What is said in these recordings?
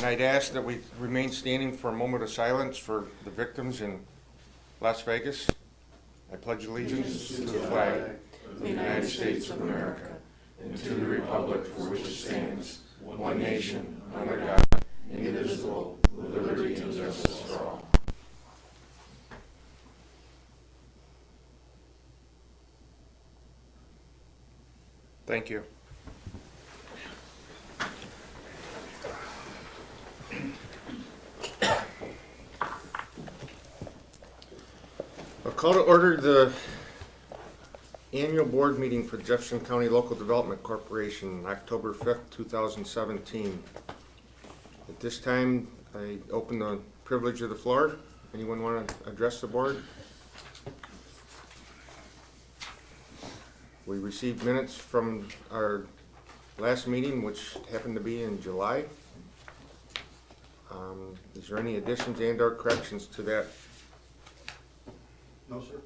And I'd ask that we remain standing for a moment of silence for the victims in Las Vegas. I pledge allegiance to the flag of the United States of America and to the republic for which it stands, one nation, under God, indivisible, with liberty and justice for all. Thank you. I'll call to order the annual board meeting for Jefferson County Local Development Corporation, October 5th, 2017. At this time, I open the privilege of the floor. Anyone want to address the board? We received minutes from our last meeting, which happened to be in July. Is there any additions and or corrections to that? No, sir.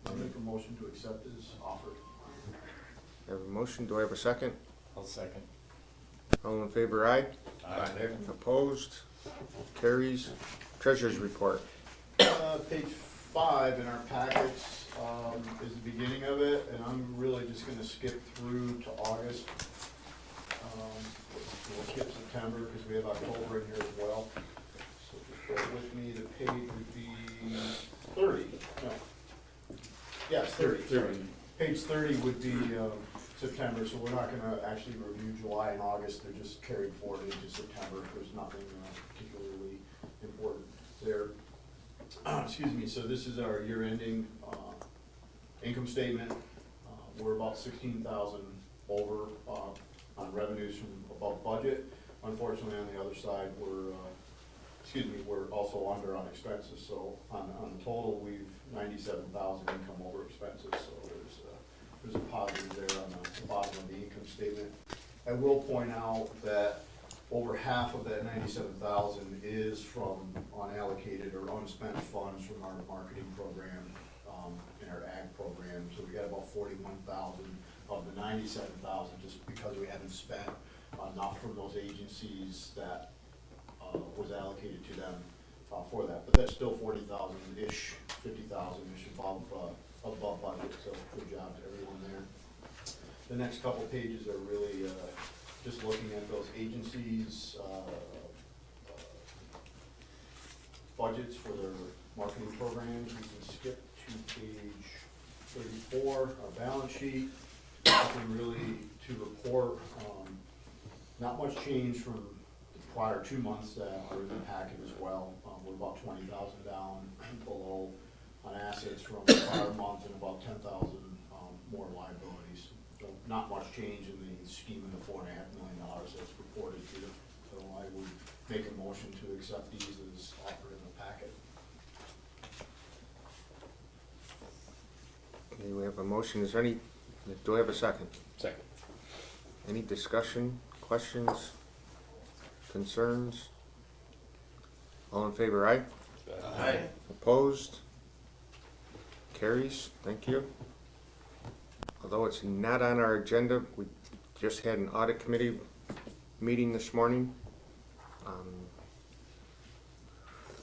I'll make a motion to accept as offered. I have a motion. Do I have a second? I'll second. All in favor, aye? Aye. Opposed? Carries. Treasurer's report. Page 5 in our packets is the beginning of it, and I'm really just gonna skip through to August. We'll skip September because we have October in here as well. So just bear with me, the page would be 30, no. Yes, 30, sorry. Page 30 would be September, so we're not gonna actually review July and August, they're just carried forward into September. There's nothing particularly important there. Excuse me, so this is our year-ending income statement. We're about 16,000 over on revenues from above budget. Unfortunately, on the other side, we're also under on expenses. So on the total, we've 97,000 income over expenses. So there's a positive there on the bottom of the income statement. I will point out that over half of that 97,000 is from unallocated or unspent funds from our marketing program and our ag program. So we got about 41,000 of the 97,000 just because we haven't spent enough from those agencies that was allocated to them for that. But that's still 40,000-ish, 50,000-ish above budget. So good job to everyone there. The next couple pages are really just looking at those agencies' budgets for their marketing programs. We can skip to page 34, our balance sheet. Nothing really to report. Not much change from the prior 2 months that are in the packet as well. We're about 20,000 down below on assets from the prior month and about 10,000 more liabilities. So not much change in the scheme of the $4.5 million that's reported here. So I would make a motion to accept these as offered in the packet. Okay, we have a motion. Is there any, do I have a second? Second. Any discussion, questions, concerns? All in favor, aye? Aye. Opposed? Carries. Thank you. Although it's not on our agenda, we just had an audit committee meeting this morning.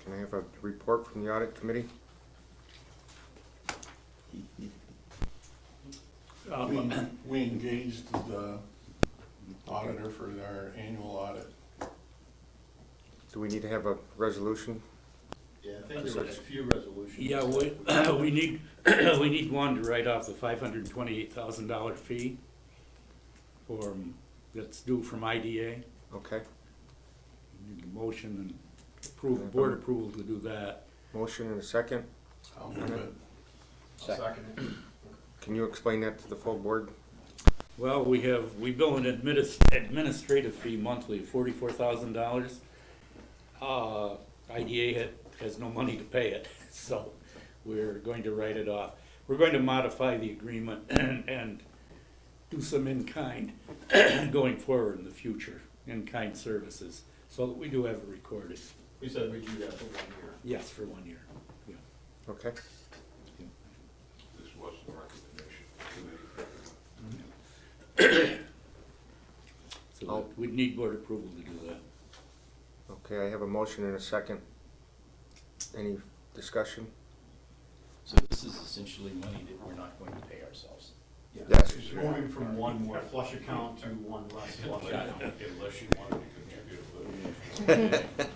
Can I have a report from the audit committee? We engaged the auditor for our annual audit. Do we need to have a resolution? Yeah, I think there was a few resolutions. Yeah, we need, we need one to write off the $528,000 fee for, that's due from IDA. Okay. We need a motion and approve, board approval to do that. Motion and a second. I'll move it. I'll second it. Can you explain that to the full board? Well, we bill an administrative fee monthly, $44,000. IDA has no money to pay it, so we're going to write it off. We're going to modify the agreement and do some in-kind going forward in the future, in-kind services, so that we do have it recorded. We said we'd do that for 1 year. Yes, for 1 year. Yeah. Okay. This was the recommendation committee. So we'd need board approval to do that. Okay, I have a motion and a second. Any discussion? So this is essentially money that we're not going to pay ourselves. Yes. It's moving from one more flush account to one less flush account. Unless you wanted to contribute, but.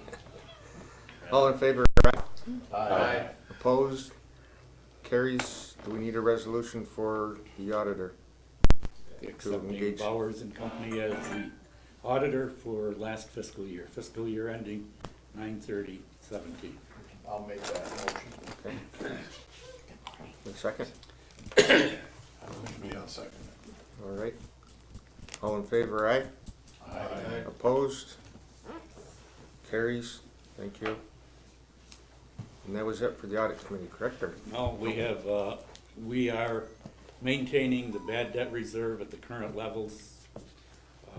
All in favor? Aye. Opposed? Carries. Do we need a resolution for the auditor? Accepting engage- Bowers and Company as the auditor for last fiscal year ending 9/30/17. I'll make that motion. Okay. A second? Maybe I'll second it. All right. All in favor, aye? Aye. Opposed? Carries. Thank you. And that was it for the audit committee, correct? Or- No, we are maintaining the bad debt reserve at the current levels.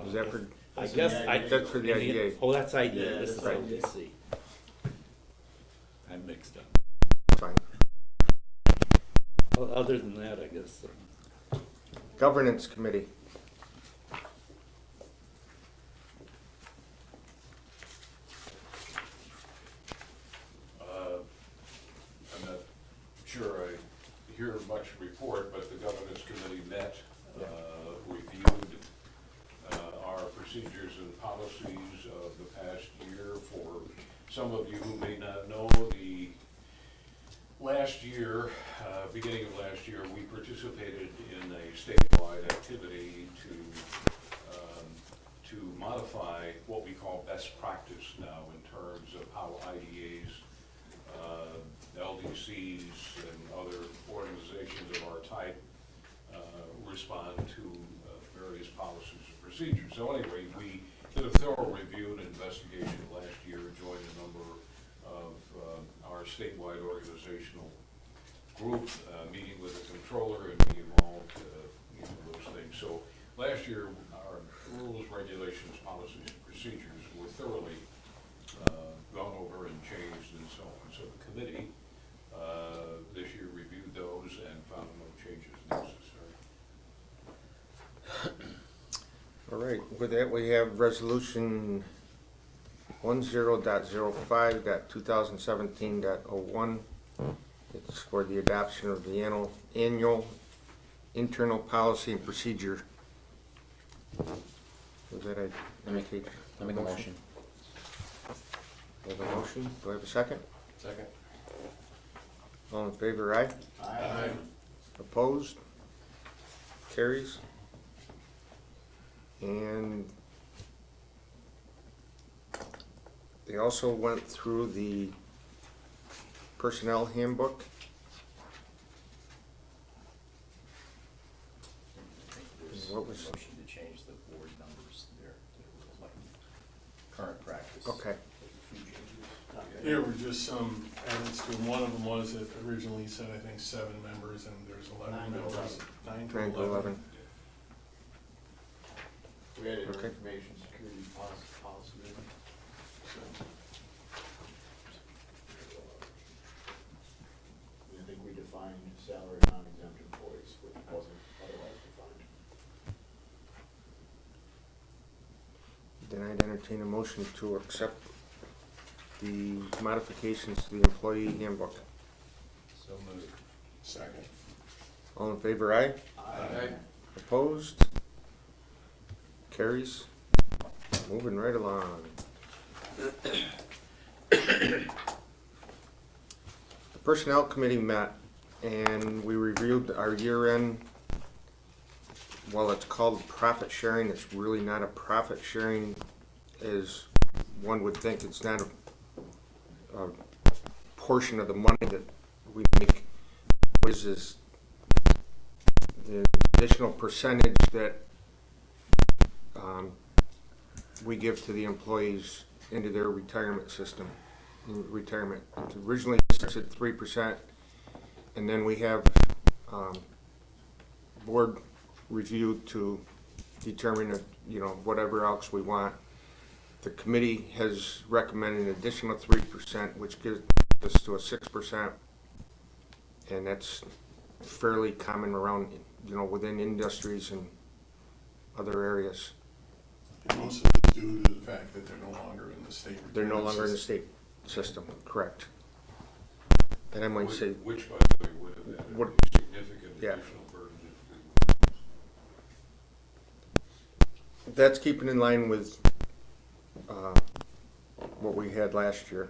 Is that for, I guess, That's for the IDA. Oh, that's IDA, Yeah, this is that's IDC. I'm mixed up. fine. Well, other than that, I guess, Governance committee. I'm not sure I hear much report, but the governance committee met, reviewed our procedures and policies of the past year. For some of you who may not know, the last year, beginning of last year, we participated in a statewide activity to modify what we call best practice now in terms of how IDAs, LDCs, and other organizations of our type respond to various policies and procedures. So anyway, we did a thorough review and investigation last year, joined a number of our statewide organizational group, meeting with the controller and being involved in those things. So last year, our rules, regulations, policies, and procedures were thoroughly gone over and changed and so on. So the committee this year reviewed those and found no changes necessary. All right, with that, we have resolution 10.05.2017.01. It's for the adoption of the annual internal policy and procedure. Was that a, indicate? I make a motion. I have a motion. Do I have a second? Second. All in favor, aye? Aye. Opposed? Carries. And they also went through the personnel handbook. There's What was- a motion to change the board numbers there to reflect current practice. Okay. There's a few changes. There were just some edits to, one of them was it originally said, I think, 7 members, and there's 11 9 to members. 9 to 11. We added Okay. information security policy. I think we defined salary non-exempt employees, which wasn't otherwise defined. Then I'd entertain a motion to accept the modifications to the employee handbook. So moved. Second. All in favor, aye? Aye. Opposed? Carries. Moving right along. The Personnel Committee met and we reviewed our year-end. While it's called profit sharing, it's really not a profit sharing as one would think. It's not a portion of the money that we make. What is the additional percentage that we give to the employees into their retirement system, retirement. It originally starts at 3%, and then we have board review to determine, whatever else we want. The committee has recommended an additional 3%, which gives us to a 6%, and that's fairly common around, within industries and other areas. And most of the due to the fact that they're no longer in the state. They're no retirement longer in the system. state system, correct. And I might say, Which, by the way, would have been What- a significant Yeah. additional burden if we. that's keeping in line with what we had last year.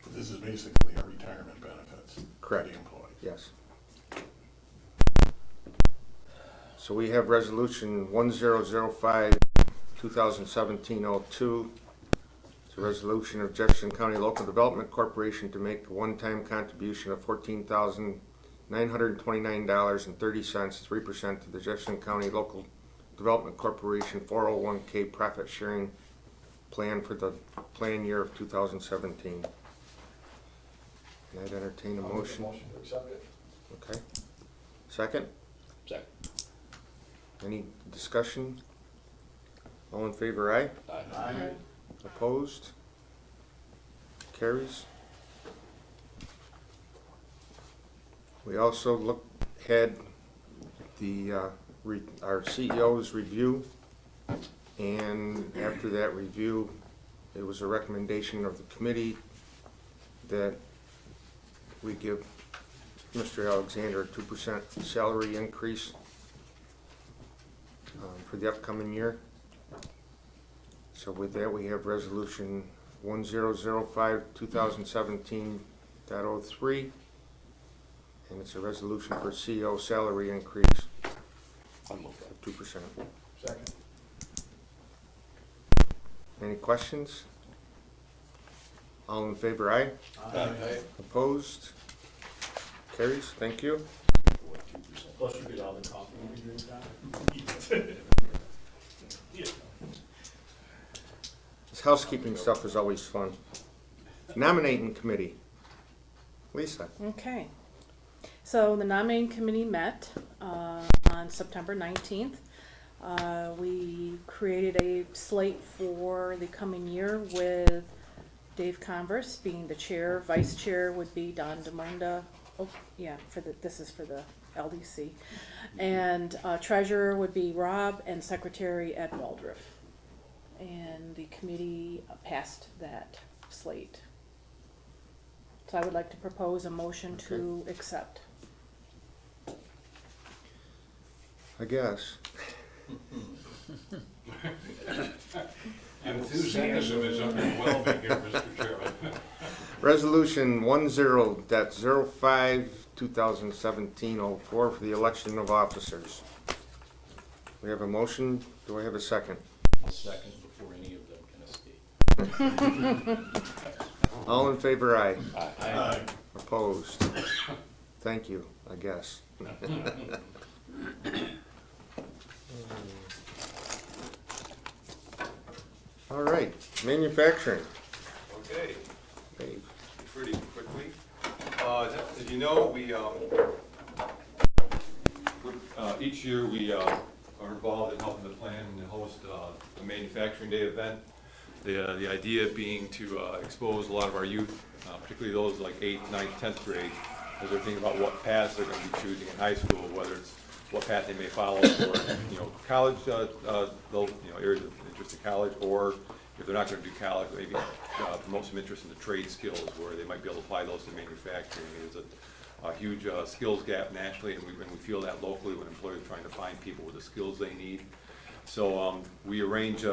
But this is basically our retirement benefits. for Correct. The employees. Yes. So we have resolution 1005, 2017-02. It's a resolution of Jefferson County Local Development Corporation to make a one-time contribution of $14,929.30, 3% to the Jefferson County Local Development Corporation 401k profit sharing plan for the plan year of 2017. Can I entertain a I'll make a motion? motion to accept it. Okay. Second? Second. Any discussion? All in favor, aye? Aye. Opposed? Carries. We also had the, our CEO's review, and after that review, it was a recommendation of the committee that we give Mr. Alexander a 2% salary increase for the upcoming year. So with that, we have resolution 1005, 2017.03, and it's a resolution for CEO salary increase I'll move that. of 2%. Second. Any questions? All in favor, aye? Aye. Opposed? Carries, thank you. Plus you get all the coffee you can drink down. This housekeeping stuff is always fun. Nominating committee. Lisa? Okay. So the nominating committee met on September 19th. We created a slate for the coming year with Dave Converse being the chair. Vice chair would be Don DeMonda. Oh, yeah, this is for the LDC. And treasurer would be Rob, and secretary Ed Waldriff. And the committee passed that slate. So I would like to propose a motion to accept. I guess. Enthusiasm is underwhelming here, Mr. Chairman. Resolution 10.05, 2017-04 for the election of officers. We have a motion. Do I have a second? I'll second before any of them can escape. All in favor, aye. Aye. Opposed? Thank you, I guess. All right, manufacturing. Okay, Dave. pretty quickly. As you know, each year we are involved in helping the plan and host a manufacturing day event. The idea being to expose a lot of our youth, particularly those like 8th, 9th, 10th grade, as they're thinking about what paths they're going to be choosing in high school, whether it's what path they may follow for, college, areas of interest in college, or if they're not going to do college, maybe promote some interest in the trade skills where they might be able to apply those to manufacturing. There's a huge skills gap nationally, and we feel that locally when employers are trying to find people with the skills they need. So we arrange,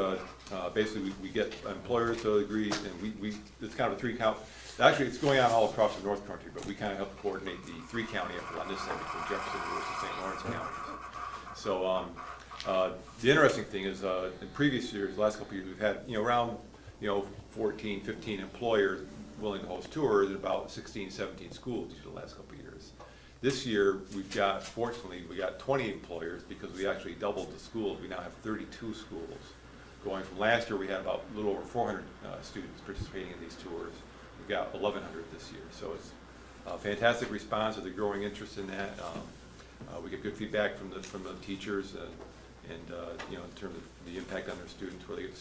basically we get employers to agree, and it's kind of a 3-count. Actually, it's going on all across the North Country, but we kind of help coordinate the 3-county effort on this end between Jefferson versus St. Lawrence counties. So the interesting thing is, in previous years, the last couple of years, we've had around 14, 15 employers willing to host tours in about 16, 17 schools each of the last couple of years. This year, fortunately, we got 20 employers because we actually doubled the schools. We now have 32 schools. Going from last year, we had about a little over 400 students participating in these tours. We've got 1,100 this year. So it's a fantastic response. There's a growing interest in that. We get good feedback from the teachers and in terms of the impact on their students, where they get to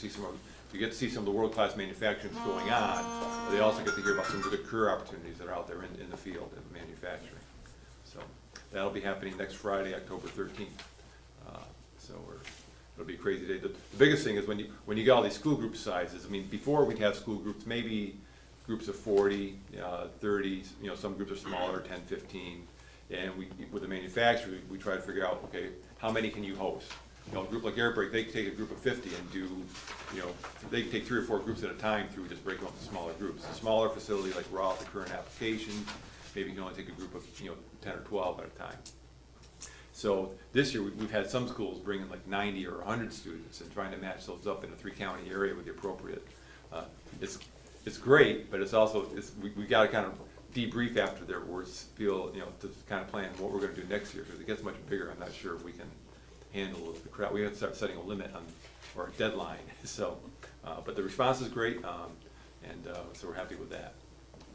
see some of the world-class manufacturing that's going on. But they also get to hear about some of the career opportunities that are out there in the field of manufacturing. So that'll be happening next Friday, October 13th. So we're it'll be a crazy day. The biggest thing is when you get all these school group sizes. I mean, before we'd have school groups, maybe groups of 40, 30, some groups are smaller, 10, 15. And with the manufacturer, we try to figure out, okay, how many can you host? A group like Airbrake, they can take a group of 50 and do, they can take 3 or 4 groups at a time through, just break them up into smaller groups. A smaller facility like Roth, the current application, maybe you can only take a group of, 10 or 12 at a time. So this year, we've had some schools bringing like 90 or 100 students and trying to match those up in a 3-county area with the appropriate. It's great, but it's also, we got to kind of debrief after their words, feel, to kind of plan what we're going to do next year, because it gets much bigger. I'm not sure if we can handle the crowd. We have to start setting a limit on, or a deadline. So, but the response is great, so we're happy with that.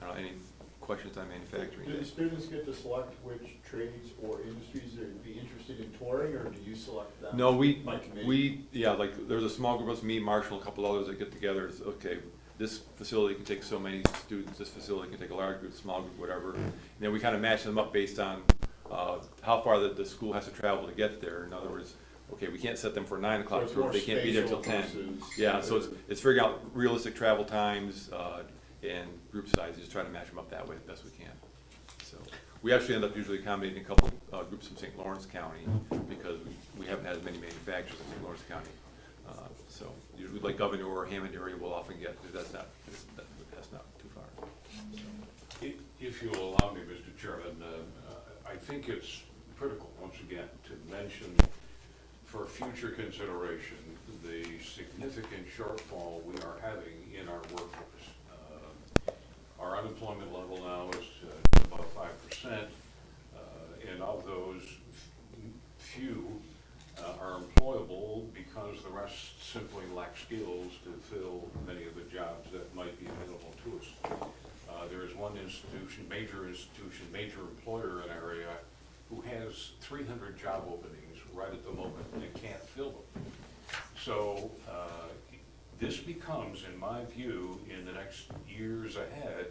I don't know, any questions on manufacturing? Do the students get to select which trades or industries they'd be interested in touring, or do you select them? No, by committee? like there's a small group of us, me, Marshall, a couple others that get together. It's okay. This facility can take so many students. This facility can take a large group, small group, whatever. And then we kind of match them up based on how far the school has to travel to get there. In other words, okay, we can't set them for 9 o'clock it's group. more They can't be there till spatial 10. versus- Yeah, so it's figuring out realistic travel times and group sizes. Just try to match them up that way the best we can. So we actually end up usually accommodating a couple groups from St. Lawrence County because we haven't had as many manufacturers in St. Lawrence County. So usually like Governor or Hammond area we'll often get, because that's not too far. So. If you'll allow me, Mr. Chairman, I think it's critical, once again, to mention for future consideration the significant shortfall we are having in our workforce. Our unemployment level now is about 5%, and of those, few are employable because the rest simply lack skills to fill many of the jobs that might be available to us. There is one major employer in our area who has 300 job openings right at the moment and can't fill them. So this becomes, in my view, in the next years ahead,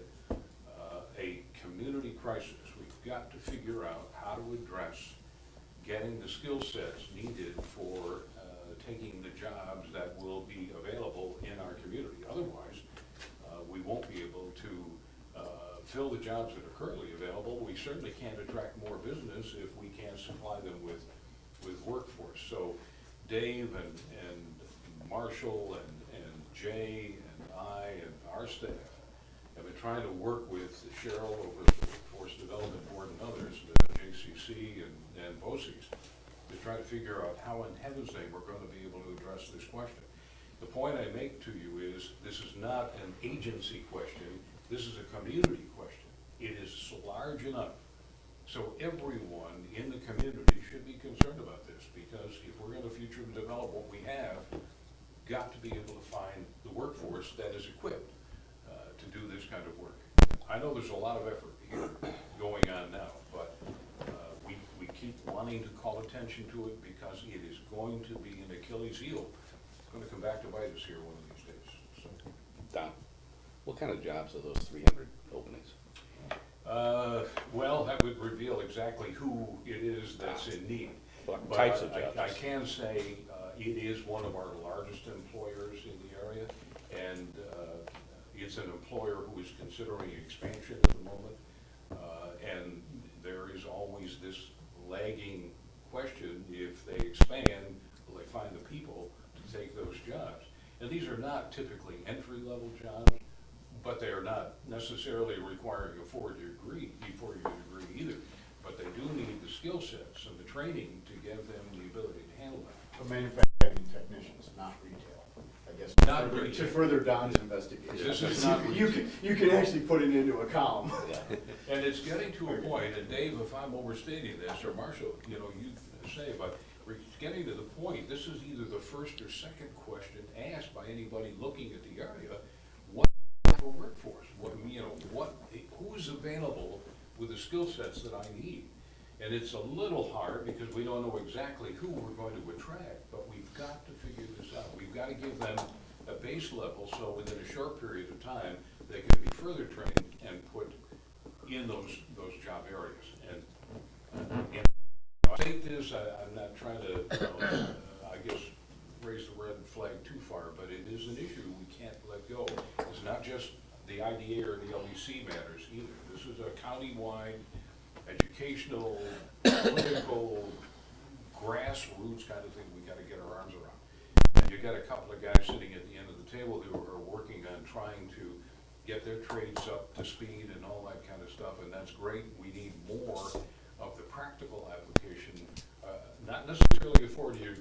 a community crisis. We've got to figure out how to address getting the skill sets needed for taking the jobs that will be available in our community. Otherwise, we won't be able to fill the jobs that are currently available. We certainly can't attract more business if we can't supply them with workforce. So Dave and Marshall and Jay and I and our staff have been trying to work with Cheryl over the Workforce Development Board and others, the JCC and BOCES, to try to figure out how in heaven's name we're going to be able to address this question. The point I make to you is this is not an agency question, this is a community question. It is large enough so everyone in the community should be concerned about this, because if we're going to future develop what we have, got to be able to find the workforce that is equipped to do this kind of work. I know there's a lot of effort here going on now, but we keep wanting to call attention to it because it is going to be an Achilles heel. It's going to come back to bite us here one of these days. So. Don, what kind of jobs are those 300 openings? Well, that would reveal exactly who it is that's in need. What But types of jobs? I can say it is one of our largest employers in the area, and it's an employer who is considering expansion at the moment. And there is always this lagging question: if they expand, will they find the people to take those jobs? And these are not typically entry-level jobs, but they are not necessarily requiring a four-year degree either. But they do need the skill sets and the training to give them the ability to handle that. So manufacturing technicians, not retail, I guess. Not To retail. further Don's investigation. This is It's not you can actually put it into a column. And it's getting to a point, and Dave, if I'm overstating this, or Marshall, you say, but we're getting to the point, this is either the first or second question asked by anybody looking at the area: what type of workforce? Who's available with the skill sets that I need? And it's a little hard because we don't know exactly who we're going to attract, but we've got to figure this out. We've got to give them a base level so within a short period of time, they can be further trained and put in those job areas. And I state this, I'm not trying to, I guess, raise the red flag too far, but it is an issue we can't let go. It's not just the IDA or the LEC matters either. This is a countywide, educational, political, grassroots kind of thing we gotta get our arms around. And you got a couple of guys sitting at the end of the table who are working on trying to get their trades up to speed and all that kind of stuff, and that's great. We need more of the practical application, not necessarily a four-year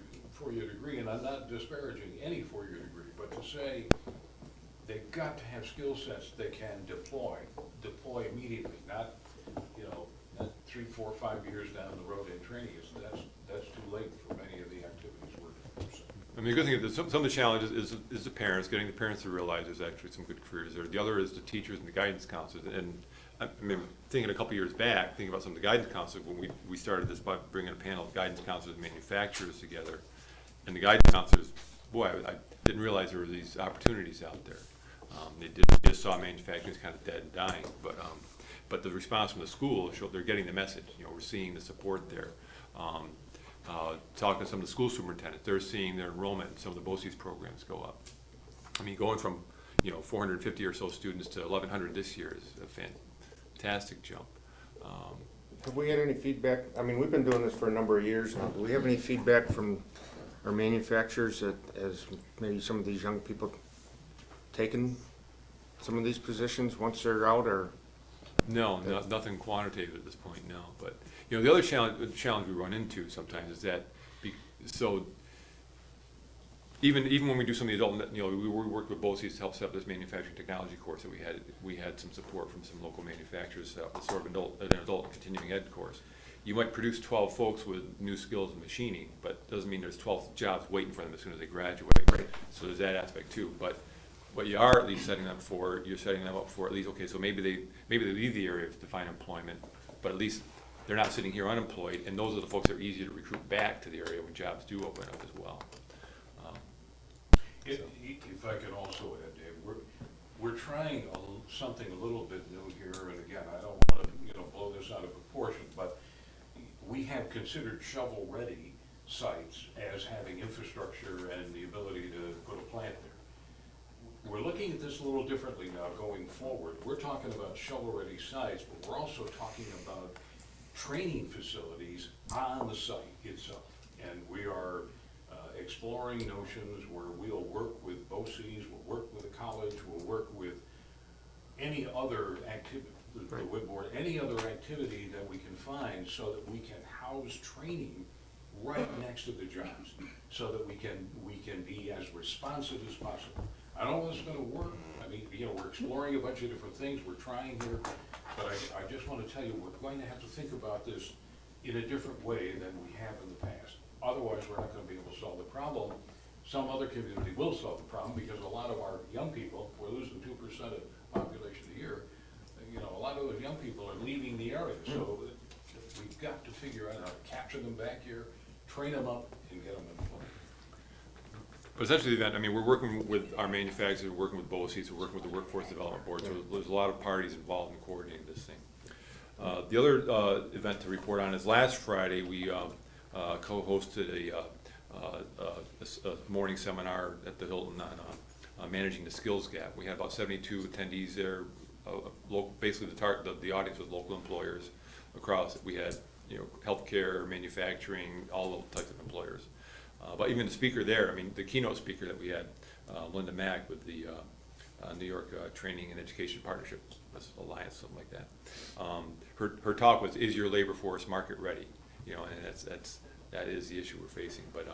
degree, and I'm not disparaging any four-year degree, but to say they've got to have skill sets they can deploy immediately, not, not 3, 4, 5 years down the road in training. That's too late for many of the activities we're doing. I mean, the good thing is that some of the challenge is the parents, getting the parents to realize there's actually some good careers there. The other is the teachers and the guidance counselors. And I mean, thinking a couple years back, thinking about some of the guidance counselors, when we started this by bringing a panel of guidance counselors and manufacturers together. And the guidance counselors, boy, I didn't realize there were these opportunities out there. They just saw manufacturing as kind of dead and dying. But the response from the school showed they're getting the message. We're seeing the support there. Talking to some of the school superintendents, they're seeing their enrollment in some of the BOCES programs go up. I mean, going from 450 or so students to 1,100 this year is a fantastic jump. Have we had any feedback? I mean, we've been doing this for a number of years now. Do we have any feedback from our manufacturers that as maybe some of these young people taken some of these positions once they're out, or? No, nothing quantitative at this point, no. But the other challenge we run into sometimes is that, even when we do some of the adult, we worked with BOCES to help set up this manufacturing technology course that we had some support from some local manufacturers to set up a sort of an adult continuing ed course. You might produce 12 folks with new skills in machining, but doesn't mean there's 12 jobs waiting for them as soon as they graduate. Right. So there's that aspect too. But what you are at least setting them for, you're setting them up for at least, okay, so maybe they leave the area to find employment, but at least they're not sitting here unemployed, and those are the folks that are easier to recruit back to the area when jobs do open up as well. If I could also add, Dave, we're trying something a little bit new here, and again, I don't want to blow this out of proportion, but we have considered shovel-ready sites as having infrastructure and the ability to put a plant there. We're looking at this a little differently now going forward. We're talking about shovel-ready sites, but we're also talking about training facilities on the site itself. And we are exploring notions where we'll work with BOCES, we'll work with a college, we'll work with any other activity, the WIB board, any other activity that we can find so that we can house training right next to the jobs, so that we can be as responsive as possible. I don't know if it's gonna work. I mean, we're exploring a bunch of different things, we're trying here, but I just wanna tell you, we're going to have to think about this in a different way than we have in the past. Otherwise, we're not gonna be able to solve the problem. Some other community will solve the problem, because a lot of our young people, we're losing 2% of the population a year, a lot of those young people are leaving the area, so we've got to figure out how to capture them back here, train them up, and get them employed. But essentially, the event, I mean, we're working with our manufacturers, we're working with BOCES, we're working with the Workforce Development Board, so there's a lot of parties involved in coordinating this thing. The other event to report on is last Friday, we co-hosted a morning seminar at the Hilton on managing the skills gap. We had about 72 attendees there. Basically, the audience was local employers across. We had healthcare, manufacturing, all those types of employers. But even the speaker there, I mean, the keynote speaker that we had, Linda Mack with the New York Training and Education Partnership Alliance, something like that. Her talk was, "Is your labor force market ready?" And that is the issue we're facing. But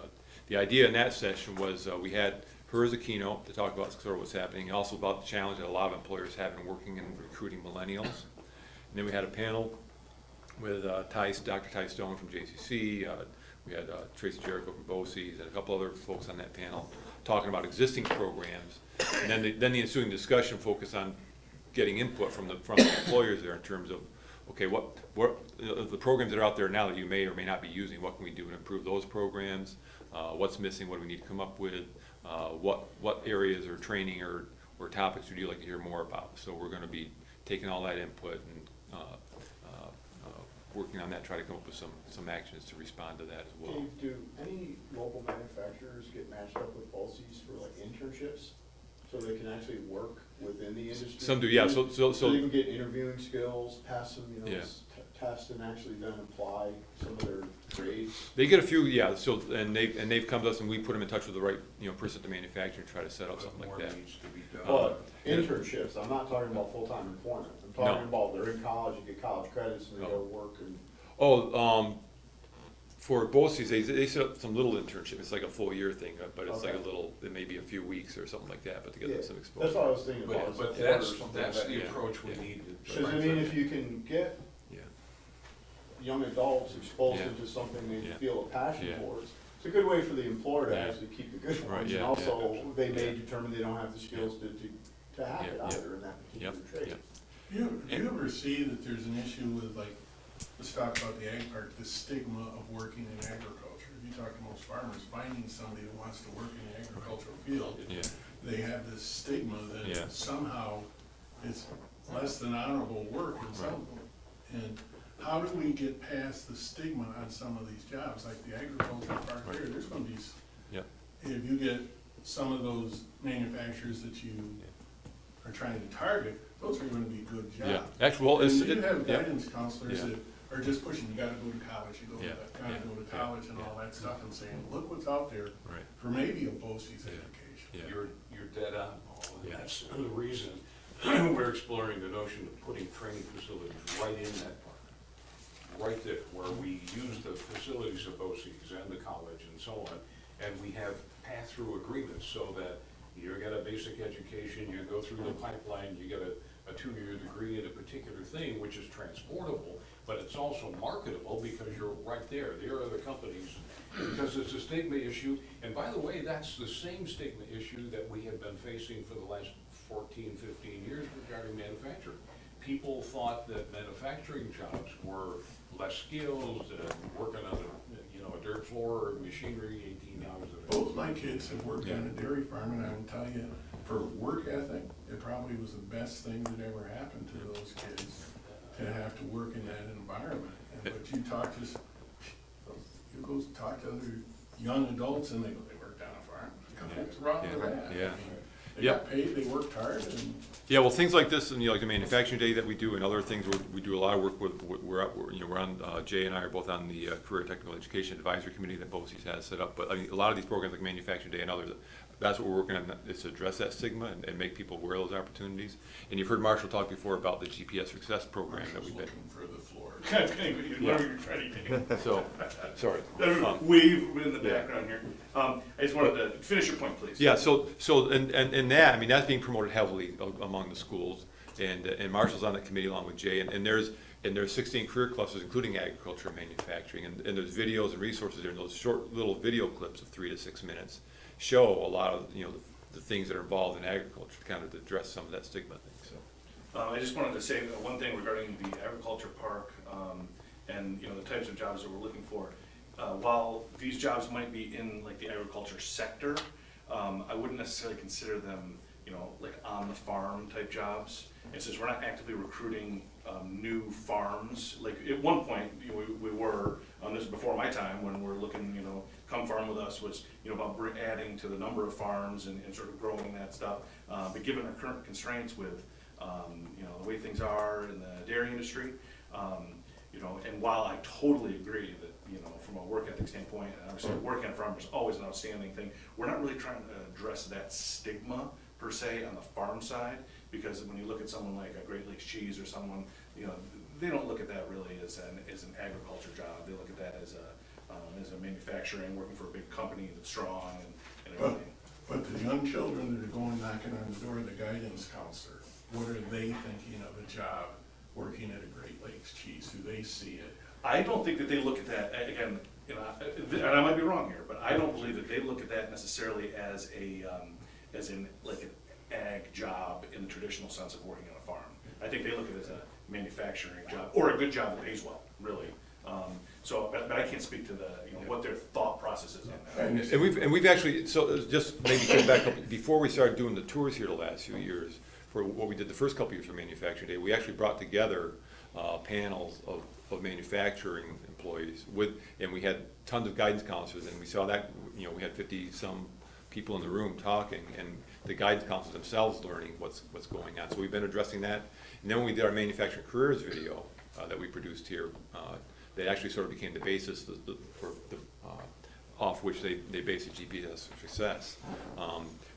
the idea in that session was we had her as a keynote to talk about sort of what's happening, and also about the challenge that a lot of employers have in working and recruiting millennials. And then we had a panel with Dr. Ty Stone from JCC. We had Tracy Jericho from BOCES and a couple other folks on that panel talking about existing programs. And then the ensuing discussion focused on getting input from the employers there in terms of, okay, what the programs that are out there now that you may or may not be using, what can we do to improve those programs? What's missing? What do we need to come up with? What areas or training or topics would you like to hear more about? So we're going to be taking all that input and working on that, try to come up with some actions to respond to that as well. Dave, do any local manufacturers get matched up with BOCES for like internships? So they can actually work within the industry? Some do, yeah, so they can get interviewing skills, pass some, Yeah. tests and actually then apply some of their grades? they get a few, yeah, so, and they've come to us and we put them in touch with the right, person at the manufacturer and try to set up something like More that. needs to be done. But internships, I'm not talking about full-time employment. I'm talking about they're in college, you get college credits and they go work and. Oh, for BOCES, they set up some little internship, it's like a full year thing, but it's like a Okay. little, it may be a few weeks or something like that, but to get Yeah, them some exposure. that's what I was thinking about. But is a quarter or that's, something that's like the that. approach we Yeah. need. Cause I mean, if you can get Yeah, young adults exposed Yeah. into something they Yeah. feel a passion Yeah. towards, it's a good way for the employer to Yeah. actually keep the good Right, ones. yeah, And also, yeah. they may Yeah. determine they don't have the skills to have it Yeah, yeah. either in that particular Yep, trade. yep. Do you ever see that there's an issue with, like, let's talk about the ag part, the stigma of working in agriculture? If you talk to most farmers, finding somebody that wants to work in the agricultural field, yeah, they have this stigma Yeah. that somehow it's less than honorable work in some of them. And how do we get past the stigma on some of these jobs, like the agricultural part Right. here, there's gonna be, Yep. if you get some of those manufacturers that you are trying to target, those are gonna be good jobs. yeah, actually, well, it's, And you have yeah, guidance counselors Yeah. that are just pushing, you gotta go to college, you Yeah, gotta yeah, go to yeah, college and all that stuff, and saying, look what's out there right, for maybe a BOCES Yeah. education. yeah. You're dead on, Paul, and Yeah. that's the reason we're exploring the notion of putting training facilities right in that park. Right there, where we use the facilities of BOCES and the college and so on, and we have pass-through agreements so that you get a basic education, you go through the pipeline, you get a 2-year degree in a particular thing, which is transportable, but it's also marketable because you're right there. There are other companies, because it's a stigma issue. And by the way, that's the same stigma issue that we have been facing for the last 14, 15 years regarding manufacturing. People thought that manufacturing jobs were less skilled, working on a dirt floor or machinery 18 hours a day. Both my kids have worked on a dairy farm, and I will tell you, for work ethic, it probably was the best thing that ever happened to those kids, to have to work in that environment. But you talk to, you go talk to other young adults, and they go, they worked on a farm. What's wrong with that? Yeah. I mean, they got paid, they worked hard, and Yeah, well, things like this, and like the manufacturing day that we do, and other things, we do a lot of work with. We're on. Jay and I are both on the Career Technical Education Advisory Committee that BOCES has set up. But I mean, a lot of these programs like Manufacturing Day and others, that's what we're working on, is to address that stigma and make people aware of those opportunities. And you've heard Marshall talk before about the GPS Success Program that was we've been. looking for the floor. Whatever you're trying to do. So, sorry. We've in the yeah. background here. I just wanted to finish your point, please. Yeah, so and that, I mean, that's being promoted heavily among the schools, and Marshall's on that committee along with Jay, and there's 16 career clusters, including agriculture and manufacturing, and there's videos and resources there, and those short little video clips of 3 to 6 minutes show a lot of, the things that are involved in agriculture to kind of address some of that stigma thing, so. I just wanted to say one thing regarding the agriculture park, and, the types of jobs that we're looking for. While these jobs might be in like the agriculture sector, I wouldn't necessarily consider them, like on the farm type jobs. And since we're not actively recruiting new farms, like at one point, we were, this is before my time, when we're looking, come farm with us was, about adding to the number of farms and sort of growing that stuff. But given our current constraints with, the way things are in the dairy industry, and while I totally agree that, from a work ethic standpoint, and obviously working on a farm is always an outstanding thing, we're not really trying to address that stigma per se on the farm side, because when you look at someone like a Great Lakes Cheese or someone, they don't look at that really as an agriculture job. They look at that as a manufacturing, working for a big company that's strong and everything. But the young children that are going knocking on the door of the guidance counselor, what are they thinking of a job working at a Great Lakes Cheese? Do they see it? I don't think that they look at that, again, and I might be wrong here, but I don't believe that they look at that necessarily as like an ag job in the traditional sense of working on a farm. I think they look at it as a manufacturing job, or a good job that pays well, really. But I can't speak to the, what their thought process is on that. And we've actually, so just maybe go back up, before we started doing the tours here the last few years, for what we did the first couple years for Manufacturing Day, we actually brought together panels of of manufacturing employees and we had tons of guidance counselors, and we saw that, you know, we had 50-some people in the room talking, and the guidance counselors themselves learning what's going on. So we've been addressing that. And then when we did our manufacturing careers video that we produced here, that actually sort of became the basis for the off which they base the GPS for success.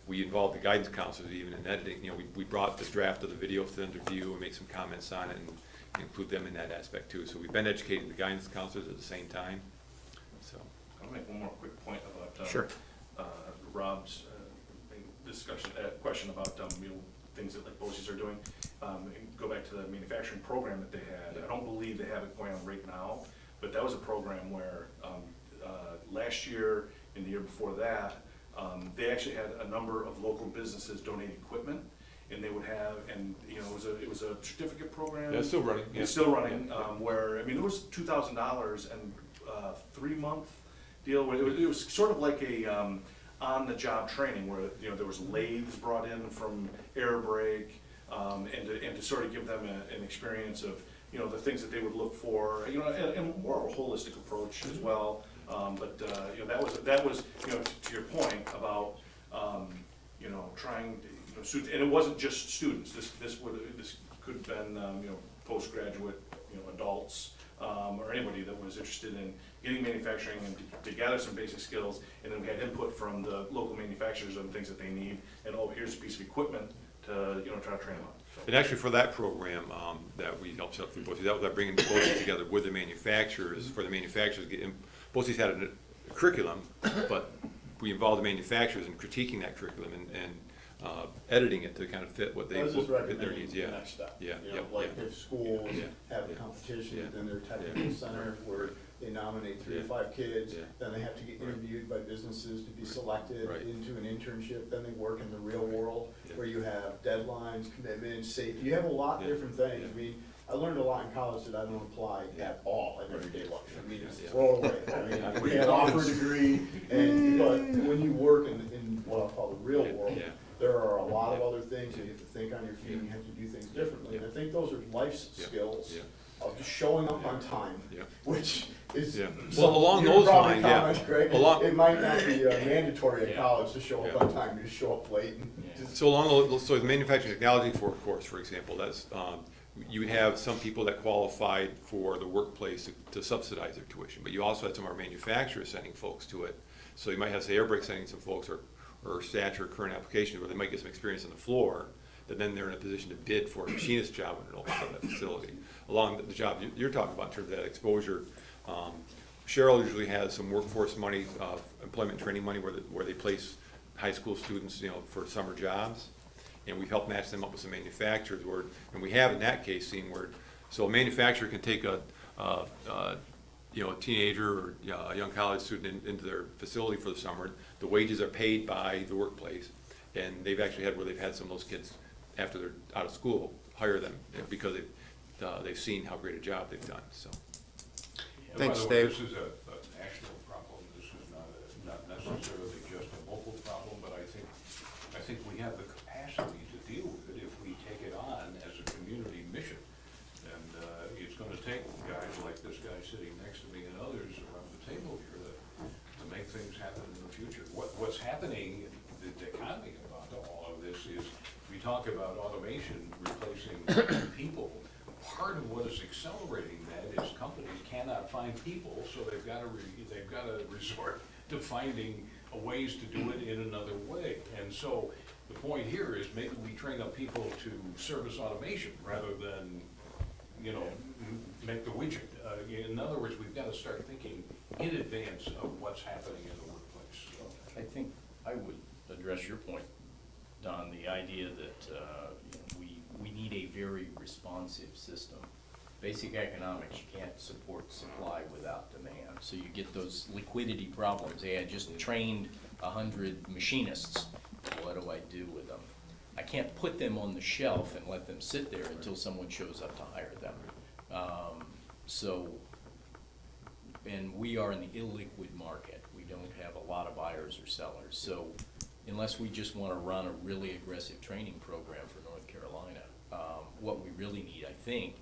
We involved the guidance counselors even in editing. You know, we brought the draft of the video for them to view and make some comments on it and include them in that aspect too. So we've been educating the guidance counselors at the same time. So I'll make one more quick point about Sure. Rob's discussion, question about you know, things that like BOCES are doing. And go back to the manufacturing program that they had. I don't believe they have it going on right now, but that was a program where last year and the year before that, they actually had a number of local businesses donate equipment, and they would have, and you know, it was a certificate program. yeah, it's still running. Yeah. It's still running, where, I mean, it was $2,000 and 3-month deal, where it was sort of like a on-the-job training, where, you know, there was lathes brought in from air brake, and to sort of give them an experience of, you know, the things that they would look for, you know, and more of a holistic approach as well. But you know, that was, you know, to your point about, you know, trying to, you know, students, and it wasn't just students. This could have been, you know, postgraduate, you know, adults, or anybody that was interested in getting manufacturing and to gather some basic skills. And then we had input from the local manufacturers on things that they need. And oh, here's a piece of equipment to, you know, try to train them on. And actually for that program that we helped set up through BOCES, that was by bringing BOCES together with the manufacturers, for the manufacturers. BOCES had a curriculum, but we involved the manufacturers in critiquing that curriculum and editing it to kind of fit what they, I was just their recommending needs, the yeah. next step. Yeah, You know, yeah, like yeah. if schools Yeah. have a Yeah. competition Yeah. within their technical center where they nominate 3 to 5 kids, Yeah. then they have to get Right. interviewed by businesses to be selected Right. into an internship, then they work in the real world Yeah. where you have deadlines, commitments, safety, you have a lot of Yeah. different things. Yeah. I mean, I learned a lot in college that I don't apply Yeah. at all in everyday life. I mean, it's Yeah. throw it away. I mean, we can offer a degree, but when you work in what I'll call the real world, Yeah. there are a lot of other things, and you have to think on your feet, and you have to do things differently. And I think those are life Yeah. skills Yeah. of just showing up on time, Yeah. which is. Yeah. some- Well, along your those probably lines, yeah. comments, Greg, Along- it might not be mandatory at Yeah. college to show up Yeah. on time, you just show up late and just. So along those, so the manufacturing technology course, for example, that's, you would have some people that qualified for the workplace to subsidize their tuition, but you also had some of our manufacturers sending folks to it. So you might have, say, Airbrake sending some folks, or Stature current applications, where they might get some experience on the floor, that then they're in a position to bid for a machinist job when it opens up that facility. Along the job you're talking about in terms of that exposure, Cheryl usually has some workforce money, employment training money, where they place high school students, you know, for summer jobs. And we've helped match them up with some manufacturers and we have in that case seen where, so a manufacturer can take a teenager or a young college student into their facility for the summer. The wages are paid by the workplace, and they've actually had where they've had some of those kids, after they're out of school, hire them because they've seen how great a job they've done, so. And Thanks, by the way, Dave. this is a national problem, this is not necessarily just a local problem, but I think we have the capacity to deal with it if we take it on as a community mission. And it's gonna take guys like this guy sitting next to me and others around the table here to make things happen in the future. What's happening, the dichotomy about all of this is, we talk about automation replacing people. Part of what is accelerating that is companies cannot find people, so they've got to resort to finding ways to do it in another way. And so the point here is maybe we train up people to service automation rather than, you know, make the widget. In other words, we've got to start thinking in advance of what's happening in the workplace. I think I would address your point, Don, the idea that we need a very responsive system. Basic economics, you can't support supply without demand. So you get those liquidity problems. Hey, I just trained 100 machinists. What do I do with them? I can't put them on the shelf and let them sit there until someone shows up to hire them. And we are in the illiquid market. We don't have a lot of buyers or sellers. So unless we just want to run a really aggressive training program for North Carolina, what we really need, I think,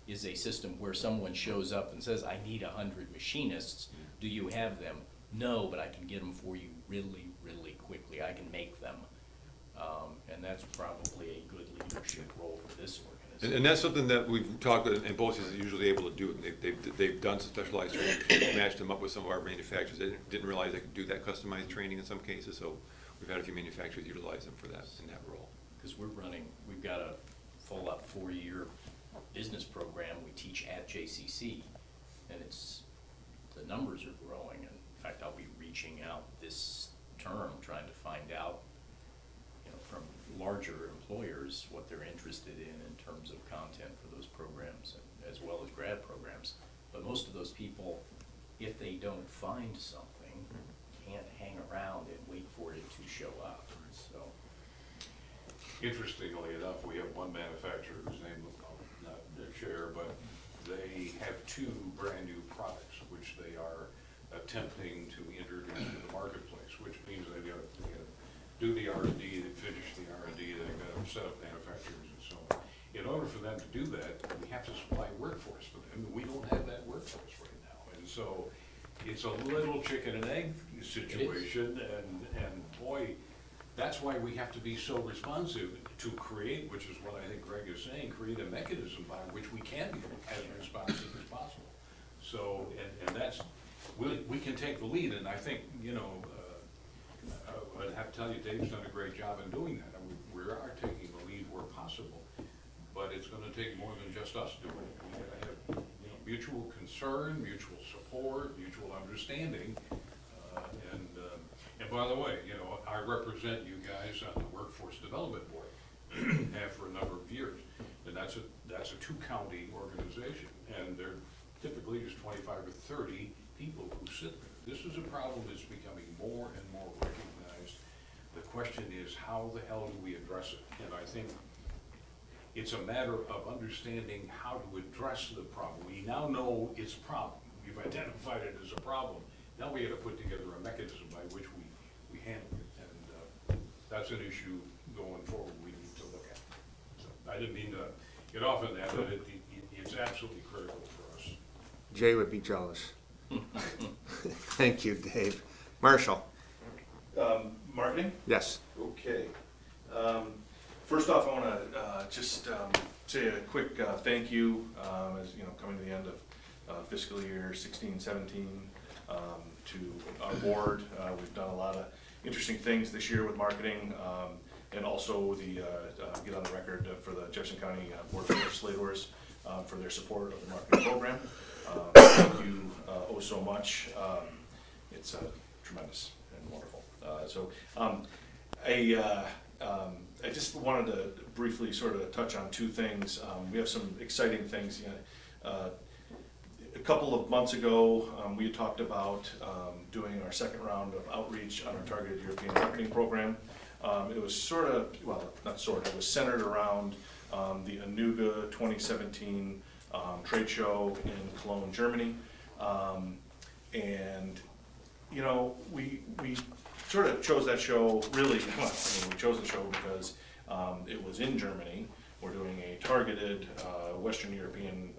is a system where someone shows up and says, I need 100 machinists, do you have them? No, but I can get them for you really, really quickly, I can make them. And that's probably a good leadership role for this organization. And that's something that we've talked, and BOCES is usually able to do. They've done some specialized training, matched them up with some of our manufacturers. They didn't realize they could do that customized training in some cases, so we've had a few manufacturers utilize them for that, in that role. Because we've got a full up 4-year business program we teach at JCC, and the numbers are growing. And in fact, I'll be reaching out this term, trying to find out, from larger employers what they're interested in terms of content for those programs, as well as grad programs. But most of those people, if they don't find something, can't hang around and wait for it to show up. So, Interestingly enough, we have one manufacturer whose name I'll not share, but they have 2 brand new products which they are attempting to introduce to the marketplace, which means they got to do the R&D, they finish the R&D, they've got to set up manufacturers and so on. In order for them to do that, we have to supply workforce for them, and we don't have that workforce right now. And so it's a little chicken and egg situation, and boy, that's why we have to be so responsive to create, which is what I think Greg is saying, create a mechanism by which we can be as responsive as possible. So, and that's, we can take the lead, and I think, I'd have to tell you, Dave's done a great job in doing that. And we are taking the lead where possible, but it's gonna take more than just us doing it. We gotta have, mutual concern, mutual support, mutual understanding, and by the way, I represent you guys on the Workforce Development Board, have for a number of years, and that's a 2-county organization, and they're typically just 25 or 30 people who sit there. This is a problem that's becoming more and more recognized. The question is, how the hell do we address it? And I think it's a matter of understanding how to address the problem. We now know it's a problem. We've identified it as a problem. Now we got to put together a mechanism by which we handle it. And that's an issue going forward we need to look at. So I didn't mean to get off on that, but it's absolutely critical for us. Jay would be jealous. Thank you, Dave. Marshall? Marketing? Yes. Okay. First off, I want to just say a quick thank you, as coming to the end of fiscal year 16-17, to our board. We've done a lot of interesting things this year with marketing, and also the get on the record for the Jefferson County Board of Legislators for their support of the marketing program. Thank you oh so much. It's tremendous and wonderful. I just wanted to briefly sort of touch on 2 things. We have some exciting things. A couple of months ago, we had talked about doing our 2nd round of outreach on our targeted European marketing program. It was sort of, well, not sort of, it was centered around the Anuga 2017 trade show in Cologne, Germany. And, we sort of chose that show really, we chose the show because it was in Germany. We're doing a targeted Western European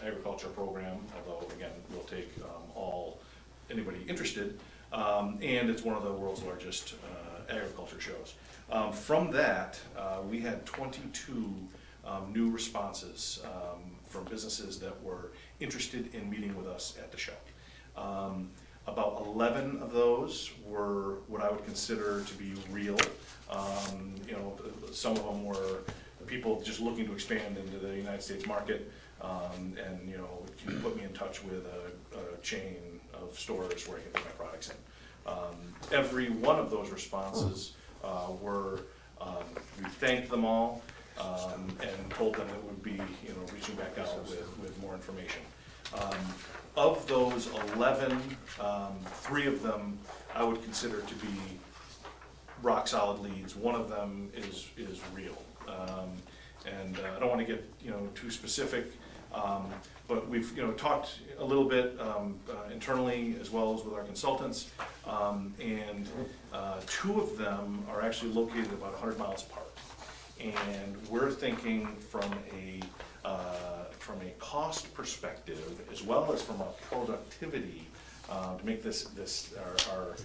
agriculture program, although again, we'll take anybody interested. And it's one of the world's largest agriculture shows. From that, we had 22 new responses from businesses that were interested in meeting with us at the show. About 11 of those were what I would consider to be real. Some of them were people just looking to expand into the United States market, and can you put me in touch with a chain of stores where I can put my products in. Every one of those responses we thanked them all and told them that we'd be reaching back out with more information. Of those 11, 3 of them I would consider to be rock solid leads. One of them is real. And I don't want to get too specific, but we've talked a little bit internally as well as with our consultants, and 2 of them are actually located about 100 miles apart. And we're thinking from a cost perspective, as well as from a productivity, to make this our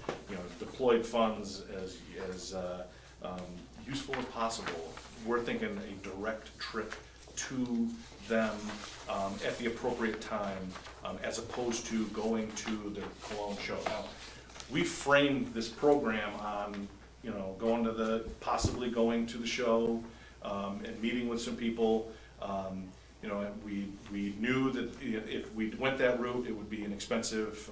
deployed funds as useful as possible. We're thinking a direct trip to them at the appropriate time, as opposed to going to the Cologne show. Now, we framed this program on, possibly going to the show, and meeting with some people. And we knew that if we went that route, it would be an expensive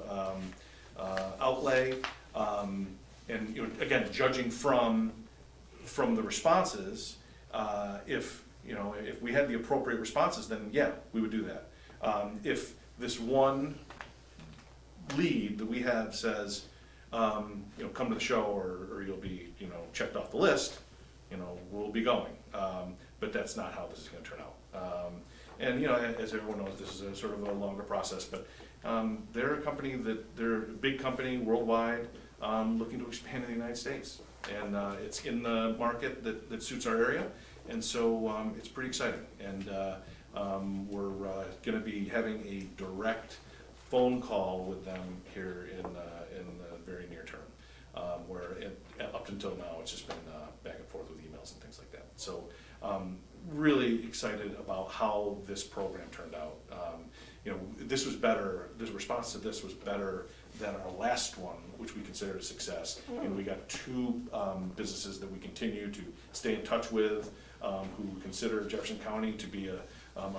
outlay. And again, judging from the responses, if we had the appropriate responses, then yeah, we would do that. If this one lead that we have says, come to the show or you'll be, checked off the list, we'll be going. But that's not how this is gonna turn out. And as everyone knows, this is a sort of a longer process, but they're a big company worldwide, looking to expand in the United States. And it's in the market that suits our area, and so it's pretty exciting. And we're gonna be having a direct phone call with them here in the very near term, where up until now, it's just been back and forth with emails and things like that. So really excited about how this program turned out. This was better, the response to this was better than our last one, which we considered a success. And we got 2 businesses that we continue to stay in touch with, who consider Jefferson County to be a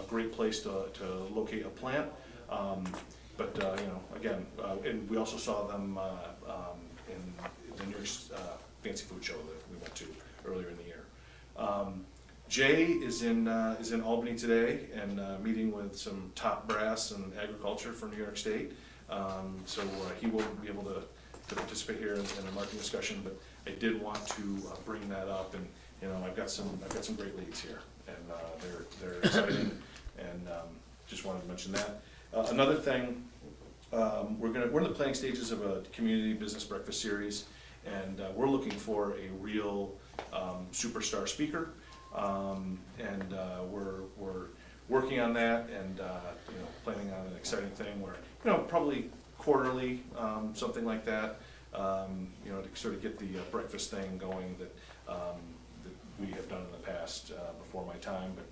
great place to locate a plant. But again, and we also saw them in the New York Fancy Food Show that we went to earlier in the year. Jay is in Albany today and meeting with some top brass in agriculture for New York State. So he won't be able to participate here in a marketing discussion, but I did want to bring that up. And I've got some great leads here, and they're exciting, and just wanted to mention that. Another thing, we're in the planning stages of a community business breakfast series, and we're looking for a real superstar speaker. And we're working on that, and planning on an exciting thing where probably quarterly, something like that, to sort of get the breakfast thing going that we have done in the past before my time, but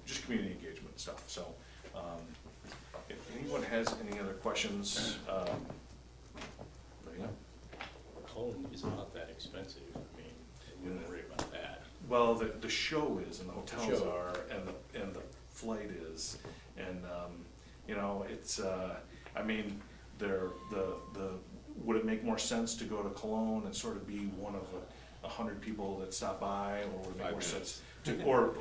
just community engagement stuff. So if anyone has any other questions, let me know. Cologne is not that expensive, I mean, you wouldn't worry about that. Well, the show is, and the hotels Show. are, and the flight is, and it's I mean, would it make more sense to go to Cologne and sort of be one of 100 people that stop by, or would it make more sense to, or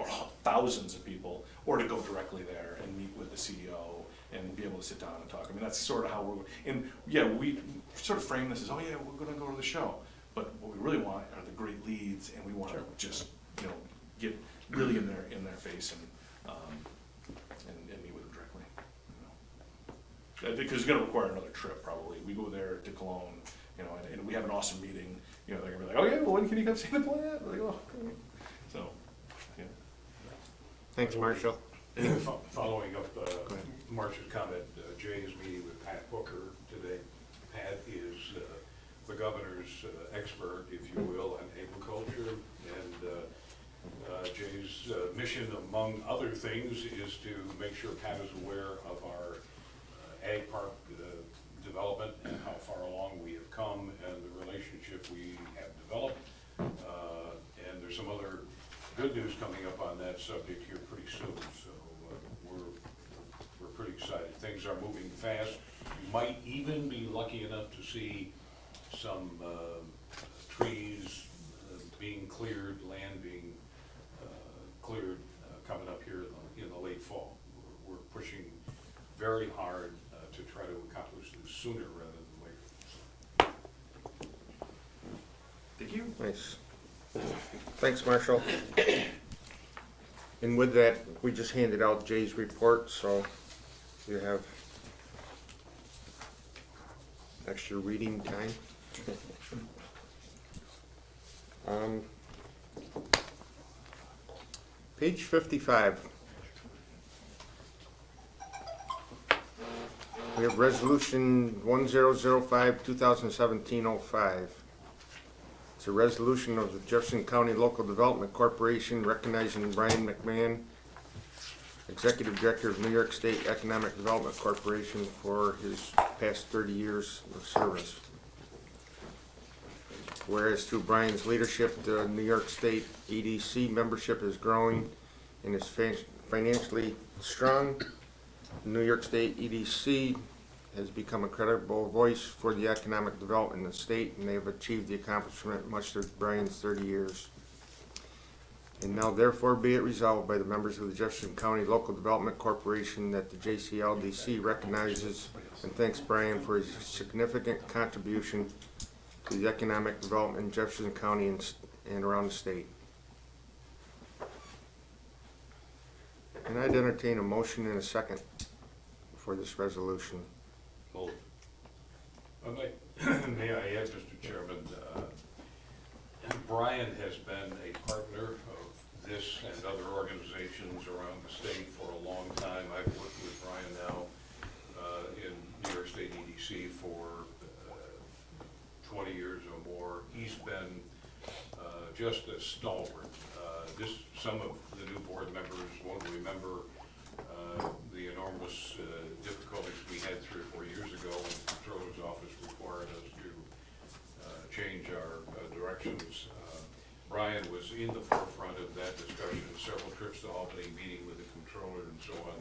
thousands of people, or to go directly there and meet with the CEO and be able to sit down and talk? I mean, that's sort of how and yeah, we sort of frame this as, oh yeah, we're gonna go to the show. But what we really want are the great leads, and we want to just, get really in their face and meet with them directly. Because it's going to require another trip probably. We go there to Cologne, and we have an awesome meeting. They're going to be like, oh yeah, well, when can you come see the plant? Like, oh, so, yeah. Thanks, Marshall. Following up Marcia's comment, Jay is meeting with Pat Booker today. Pat is the governor's expert, if you will, on agriculture, and Jay's mission, among other things, is to make sure Pat is aware of our ag park development and how far along we have come and the relationship we have developed. And there's some other good news coming up on that subject here pretty soon, so we're pretty excited. Things are moving fast. You might even be lucky enough to see some trees being cleared, land being cleared coming up here in the late fall. We're pushing very hard to try to accomplish this sooner rather than later. Thank you. Nice. Thanks, Marshall. And with that, we just handed out Jay's report, so you have extra reading time. Page 55. We have resolution 1005, 2017-05. It's a resolution of the Jefferson County Local Development Corporation recognizing Brian McMahon, Executive Director of New York State Economic Development Corporation, for his past 30 years of service. Whereas through Brian's leadership, the New York State EDC membership is growing and is financially strong. The New York State EDC has become a credible voice for the economic development in the state, and they have achieved the accomplishment much through Brian's 30 years. And now therefore be it resolved by the members of the Jefferson County Local Development Corporation that the JCLDC recognizes and thanks Brian for his significant contribution to the economic development in Jefferson County and around the state. And I'd entertain a motion in a second for this resolution. May I add, Mr. Chairman, Brian has been a partner of this and other organizations around the state for a long time. I've worked with Brian now in New York State EDC for 20 years or more. He's been just a stalwart. Some of the new board members won't remember the enormous difficulties we had 3 or 4 years ago when the Comptroller's Office required us to change our directions. Brian was in the forefront of that discussion. Several trips to Albany, meeting with the Comptroller and so on,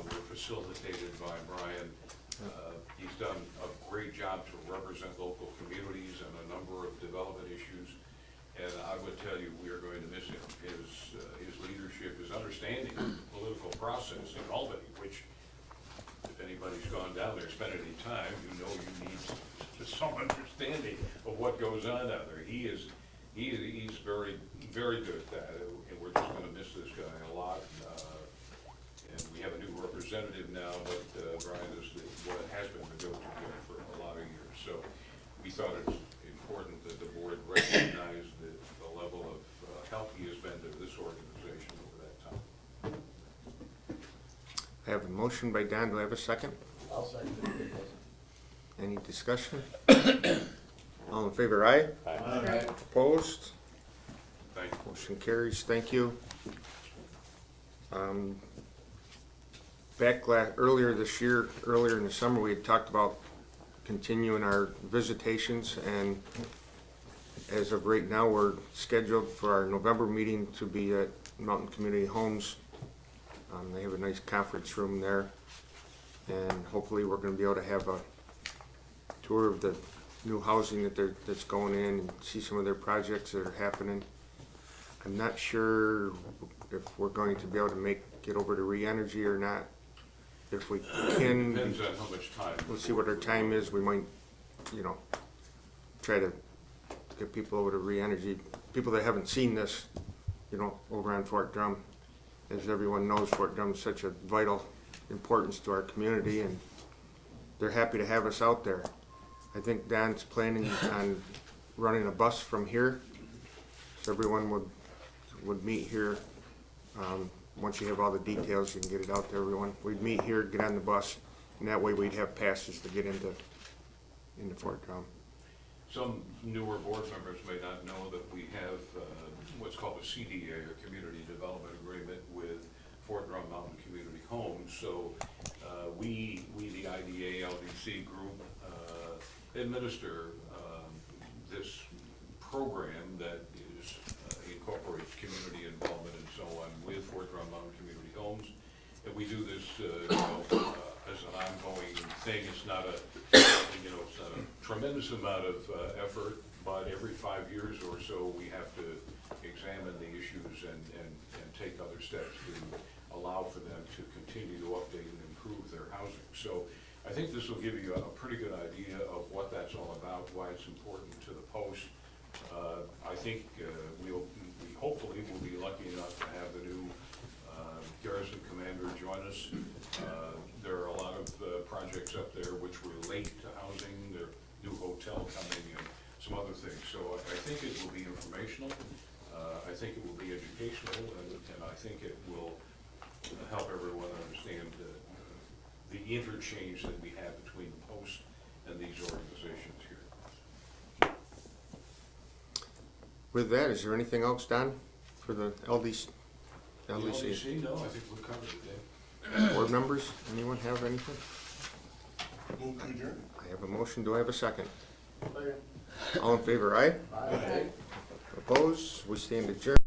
were facilitated by Brian. He's done a great job to represent local communities on a number of development issues. And I would tell you, we are going to miss him. His leadership, his understanding of the political process in Albany, which, if anybody's gone down there, spent any time, you know you need some understanding of what goes on down there. He's very, very good at that, and we're just going to miss this guy a lot. And we have a new representative now, but Brian is what has been the go-to guy for a lot of years. So we thought it's important that the board recognize the level of help he has been to this organization over that time. I have a motion by Don. Do I have a second? I'll second it. Any discussion? All in favor, aye? Aye. Opposed? Thank you. Motion carries. Thank you. Earlier this year, earlier in the summer, we had talked about continuing our visitations, and as of right now, we're scheduled for our November meeting to be at Mountain Community Homes. They have a nice conference room there, and hopefully we're going to be able to have a tour of the new housing that's going in and see some of their projects that are happening. I'm not sure if we're going to be able to make it over to Re-Energy or not. If we can, Depends on how much time. we'll see what our time is. We might, try to get people over to Re-Energy. People that haven't seen this, over on Fort Drum. As everyone knows, Fort Drum is such a vital importance to our community, and they're happy to have us out there. I think Don's planning on running a bus from here, so everyone would meet here. Once you have all the details, you can get it out to everyone. We'd meet here, get on the bus, and that way we'd have passes to get into Fort Drum. Some newer board members may not know that we have what's called a CDA, or Community Development Agreement, with Fort Drum Mountain Community Homes. So we the IDA LDC group, administer this program that incorporates community involvement and so on with Fort Drum Mountain Community Homes. And we do this as an ongoing thing. It's not it's not a tremendous amount of effort, but every 5 years or so we have to examine the issues and take other steps to allow for them to continue to update and improve their housing. So I think this will give you a pretty good idea of what that's all about, why it's important to the post. I think we hopefully will be lucky enough to have the new garrison commander join us. There are a lot of projects up there which relate to housing, their new hotel coming and some other things. So I think it will be informational. I think it will be educational, and I think it will help everyone understand the interchange that we have between the Post and these organizations here. With that, is there anything else, Don, for the LDC? The LDC? LDC, no, I think we're covered today. Board members, anyone have anything? Move to adjourn. I have a motion, do I have a second? Second. All in favor, aye? Aye. Opposed? We stand adjourned.